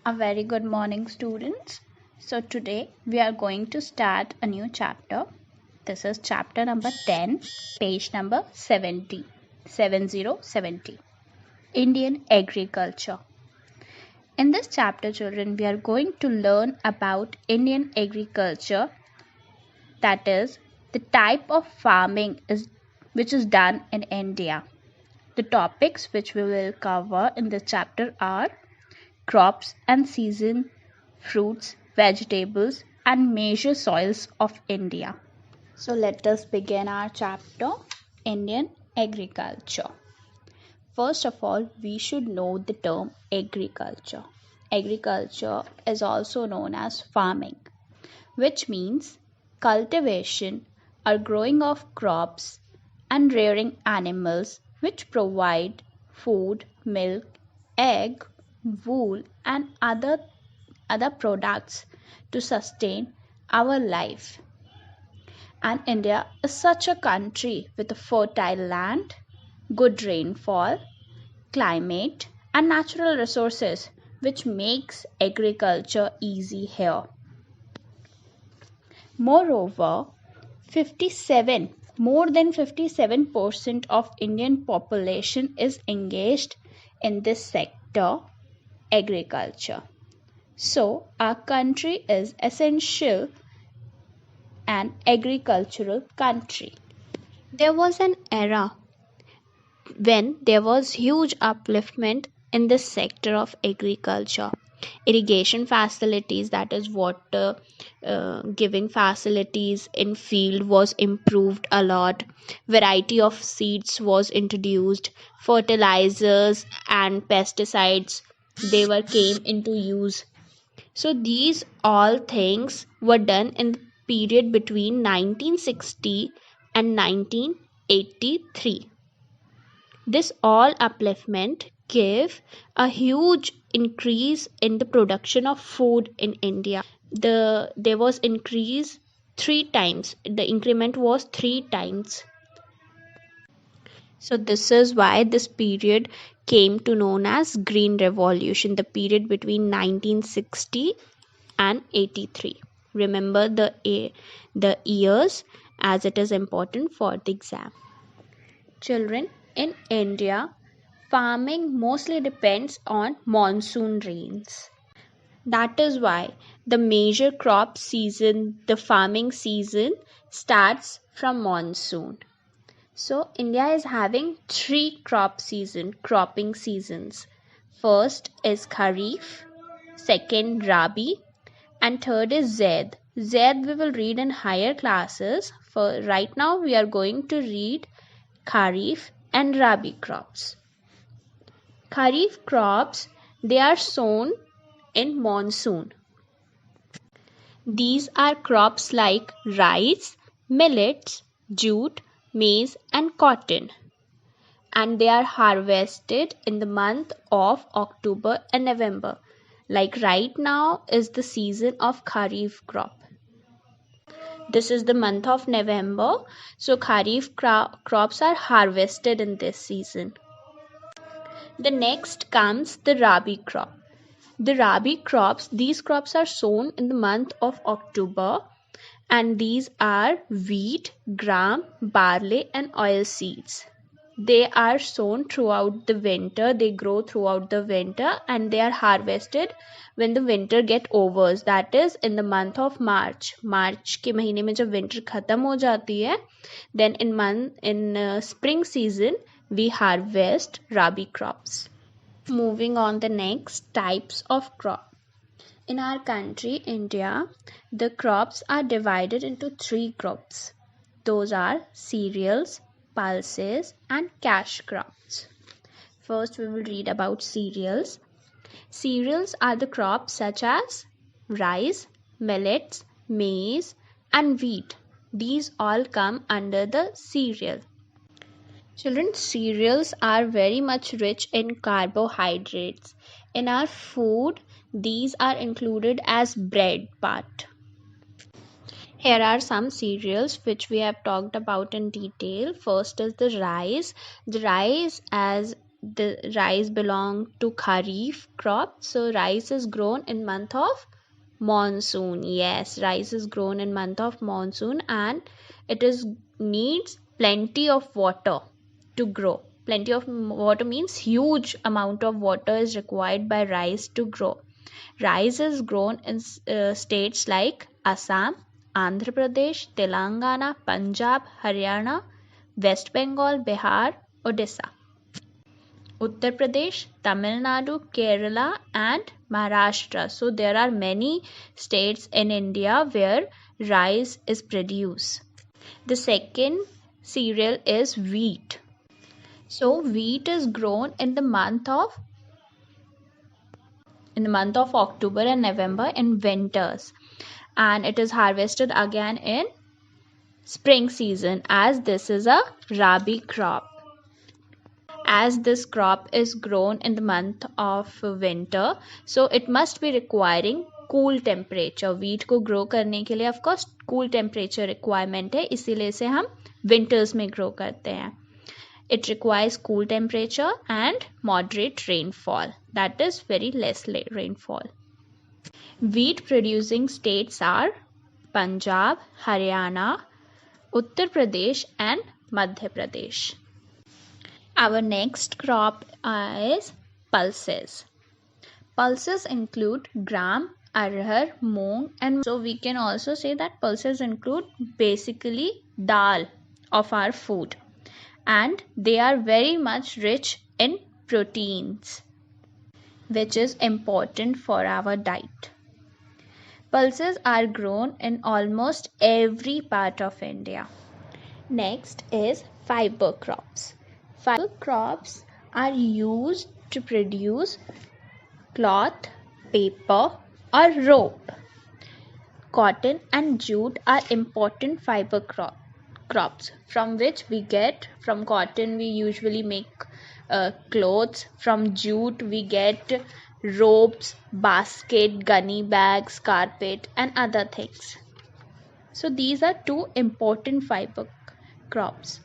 A very good morning, students. So, today we are going to start a new chapter. This is chapter number 10, page number 70. Indian agriculture. In this chapter, children, we are going to learn about Indian agriculture, that is, the type of farming which is done in India. The topics which we will cover in this chapter are crops and season, fruits, vegetables, and major soils of India. So let us begin our chapter, Indian agriculture. First of all, we should know the term agriculture. Agriculture is also known as farming, which means cultivation or growing of crops and rearing animals which provide food, milk, egg, wool, and other products to sustain our life. And India is such a country with a fertile land, good rainfall, climate, and natural resources, which makes agriculture easy here. Moreover, 57 more than 57% of Indian population is engaged in this sector, agriculture. So, our country is essential an agricultural country. There was an era when there was huge upliftment in this sector of agriculture. Irrigation facilities, that is water giving facilities in field, was improved a lot. Variety of seeds was introduced. Fertilizers and pesticides, they were came into use. So these all things were done in the period between 1960 and 1983. This all upliftment gave a huge increase in the production of food in India. There was increase 3 times. The increment was 3 times. So this is why this period came to known as Green Revolution, the period between 1960 and 83. Remember the years as it is important for the exam. Children, in India, farming mostly depends on monsoon rains. That is why the major crop season, the farming season, starts from monsoon. So India is having 3 cropping seasons. First is Kharif, second Rabi, and third is Zaid. Zaid we will read in higher classes. For right now we are going to read Kharif and Rabi crops. Kharif crops, they are sown in monsoon. These are crops like rice, millets, jute, maize, and cotton, and they are harvested in the month of October and November. Like right now is the season of Kharif crop. This is the month of November, so Kharif crops are harvested in this season. The next comes the Rabi crop. The Rabi crops, these crops are sown in the month of October, and these are wheat, gram, barley, and oil seeds. They are sown throughout the winter, they grow throughout the winter, and they are harvested when the winter get overs, that is in the month of March. March के महीने में जब winter खत्म हो जाती है, then in spring season we harvest Rabi crops. Moving on the next types of crop. In our country, India, the crops are divided into 3 groups. Those are cereals, pulses, and cash crops. First, we will read about cereals. Cereals are the crops such as rice, millets, maize, and wheat. These all come under the cereal. Children, cereals are very much rich in carbohydrates. In our food, these are included as bread part. Here are some cereals which we have talked about in detail. First is the rice. The rice, as the rice belong to Kharif crop. So rice is grown in month of monsoon. Yes, rice is grown in month of monsoon, and it is needs plenty of water to grow. Plenty of water means huge amount of water is required by rice to grow. Rice is grown in states like Assam, Andhra Pradesh, Telangana, Punjab, Haryana, West Bengal, Bihar, Odisha, Uttar Pradesh, Tamil Nadu, Kerala, and Maharashtra. So there are many states in India where rice is produced. The second cereal is wheat. So wheat is grown in the month of October and November in winters, and it is harvested again in spring season, as this is a rabi crop. As this crop is grown in the month of winter, so it must be requiring cool temperature. wheat को grow करने के लिए of course cool temperature requirement है, इसीलिए इसे हम winters में grow करते हैं. It requires cool temperature and moderate rainfall, that is very less rainfall. Wheat producing states are Punjab, Haryana, Uttar Pradesh, and Madhya Pradesh. Our next crop is pulses. Pulses include gram, arhar, moong, and so we can also say that pulses include basically dal of our food, and they are very much rich in proteins, which is important for our diet. Pulses are grown in almost every part of India. Next is fiber crops. Fiber crops are used to produce cloth, paper, or rope. Cotton and jute are important fiber crops from which from cotton we usually make clothes. From jute we get ropes, basket, gunny bags, carpet, and other things. So these are two important fiber crops.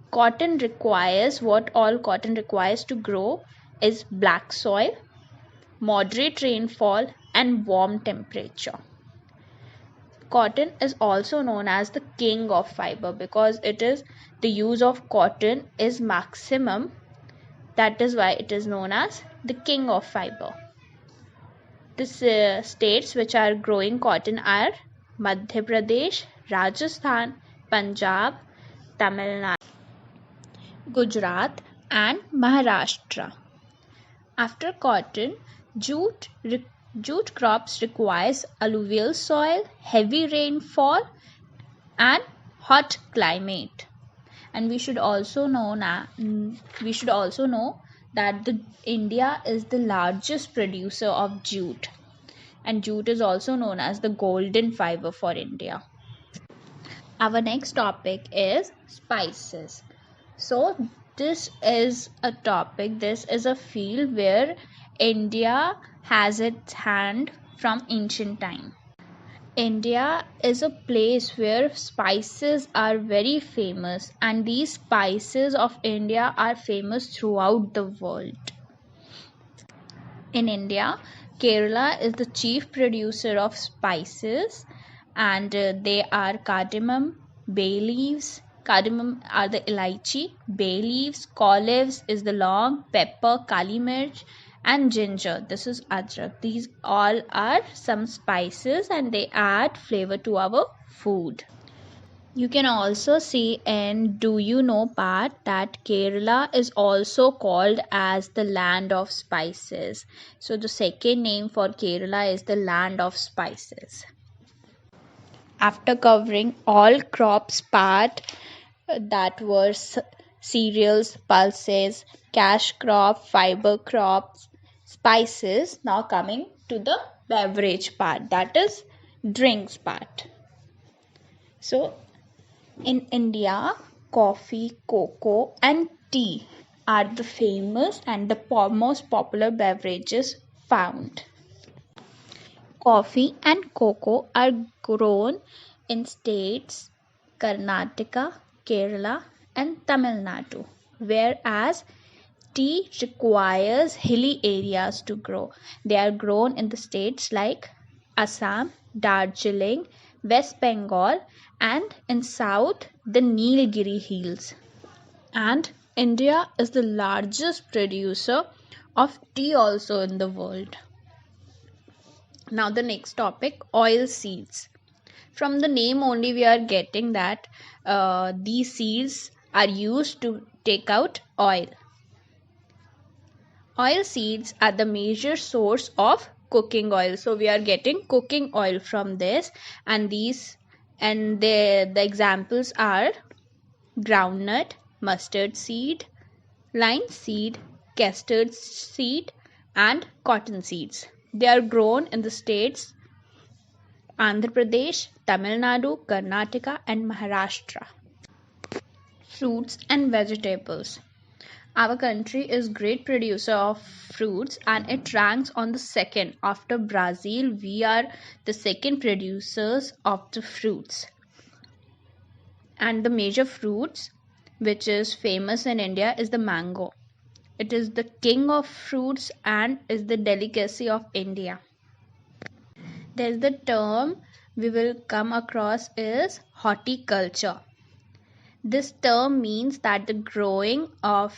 What all cotton requires to grow is black soil, moderate rainfall, and warm temperature. Cotton is also known as the king of fiber because the use of cotton is maximum. That is why it is known as the king of fiber. The states which are growing cotton are Madhya Pradesh, Rajasthan, Punjab, Tamil Nadu, Gujarat, and Maharashtra. After cotton, jute crops requires alluvial soil, heavy rainfall, and hot climate. And we should also know that India is the largest producer of jute, and jute is also known as the golden fiber for India. Our next topic is spices. So this is a field where India has its hand from ancient time. India is a place where spices are very famous, and these spices of India are famous throughout the world. In India, Kerala is the chief producer of spices, and they are cardamom, bay leaves. Cardamom are the elaichi, bay leaves, cloves is the long, pepper, kali mirch, and ginger. This is adrak. These all are some spices and they add flavor to our food. You can also see in Do You Know part that Kerala is also called as the land of spices. So the second name for Kerala is the land of spices. After covering all crops part, that were cereals, pulses, cash crop, fiber crops, spices, now coming to the beverage part, that is drinks part. So in India, coffee, cocoa, and tea are the famous and the most popular beverages found. Coffee and cocoa are grown in states Karnataka, Kerala, and Tamil Nadu, whereas tea requires hilly areas to grow. They are grown in the states like Assam, Darjeeling, West Bengal, and in south the Nilgiri hills. And India is the largest producer of tea also in the world. Now the next topic, oil seeds. From the name only we are getting that these seeds are used to take out oil. Oil seeds are the major source of cooking oil. So we are getting cooking oil from this, and the examples are groundnut, mustard seed, linseed, custard seed, and cotton seeds. They are grown in the states Andhra Pradesh, Tamil Nadu, Karnataka, and Maharashtra. Fruits and vegetables. Our country is great producer of fruits and it ranks on the second. After Brazil, we are the second producers of the fruits. And the major fruits which is famous in India is the mango. It is the king of fruits and is the delicacy of India. There's the term we will come across is horticulture. This term means that the growing of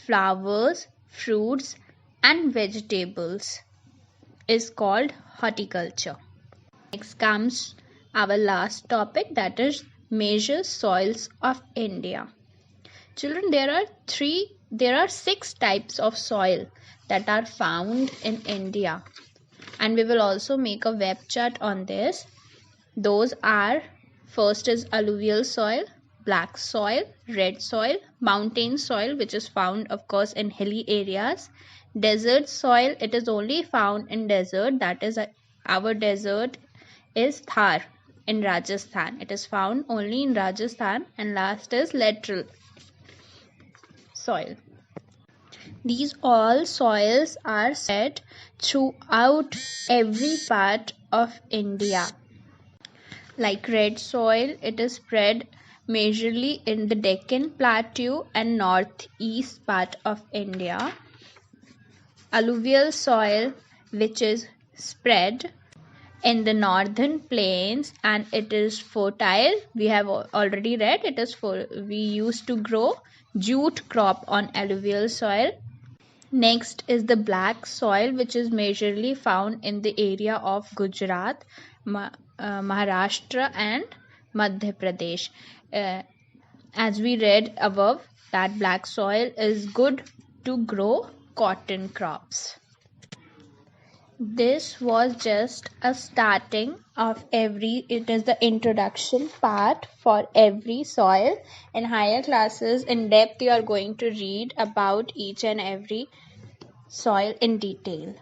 flowers, fruits, and vegetables is called horticulture. Next comes our last topic, that is major soils of India. Children, there are 6 types of soil that are found in India, and we will also make a web chart on this. Those are, first is alluvial soil, black soil, red soil, mountain soil, which is found of course in hilly areas, desert soil, it is only found in desert, that is our desert is Thar in Rajasthan, it is found only in Rajasthan, and last is lateral soil. These all soils are spread throughout every part of India. Like red soil, it is spread majorly in the Deccan Plateau and northeast part of India. Alluvial soil, which is spread in the northern plains and it is fertile. We have already read it is we used to grow jute crop on alluvial soil. Next is the black soil, which is majorly found in the area of Gujarat, Maharashtra and Madhya Pradesh. As we read above, that black soil is good to grow cotton crops. This was just a starting of it is the introduction part for every soil. In higher classes, in depth, you are going to read about each and every soil in detail.